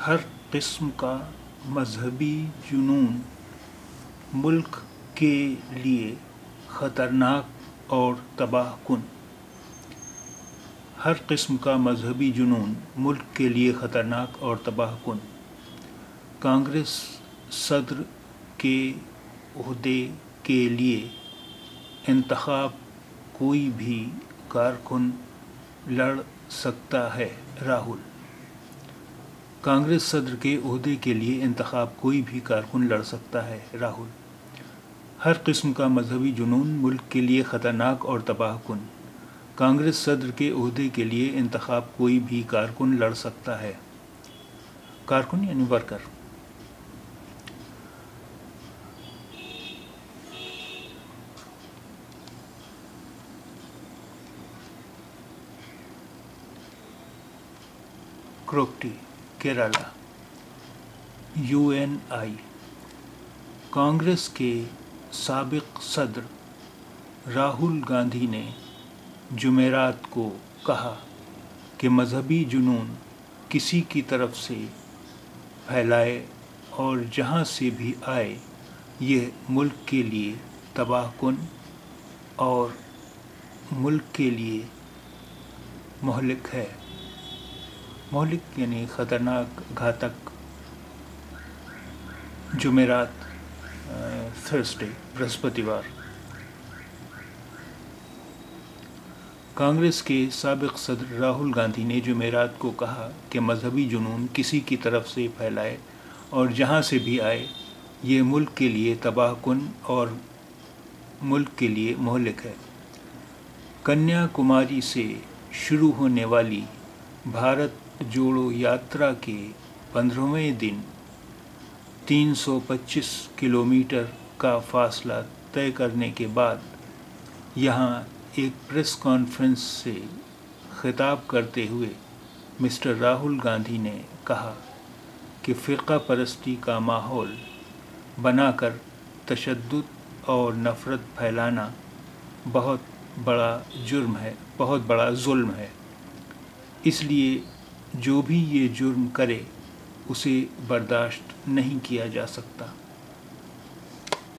ہر قسم کا مذہبی جنون ملک کے لیے خطرناک اور تباہ کن۔ ہر قسم کا مذہبی جنون ملک کے لیے خطرناک اور تباہ کن۔ کانگریس صدر کے عہدے کے لیے انتخاب کوئی بھی کارکن لڑ سکتا ہے: راہل۔ کانگریس صدر کے عہدے کے لیے انتخاب کوئی بھی کارکن لڑ سکتا ہے: راہل۔ ہر قسم کا مذہبی جنون ملک کے لیے خطرناک اور تباہ کن۔ کانگریس صدر کے عہدے کے لیے انتخاب کوئی بھی کارکن لڑ سکتا ہے۔ کارکن یعنی ورکر۔ کروکٹی، کیرالہ، UNI۔ کانگریس کے سابق صدر راہل گاندھی نے جمعرات کو کہا کہ مذہبی جنون کسی کی طرف سے پھیلائے اور جہاں سے بھی آئے یہ ملک کے لیے تباہ کن اور ملک کے لیے مہلک ہے۔ مہلک یعنی خطرناک، گھاتک۔ جمعرات، تھرسڈے، برہسپتیوار۔ کانگریس کے سابق صدر راہل گاندھی نے جمعرات کو کہا کہ مذہبی جنون کسی کی طرف سے پھیلائے اور جہاں سے بھی آئے یہ ملک کے لیے تباہ کن اور ملک کے لیے مہلک ہے۔ کنیا کماری سے شروع ہونے والی بھارت جوڑو یاترا کے 15ویں دن 325 کلومیٹر کا فاصلہ طے کرنے کے بعد یہاں ایک پریس کانفرنس سے خطاب کرتے ہوئے مسٹر راہل گاندھی نے کہا کہ فرقہ پرستی کا ماحول بنا کر تشدد اور نفرت پھیلانا بہت بڑا ظلم ہے، اس لیے جو بھی یہ جرم کرے اسے برداشت نہیں کیا جا سکتا۔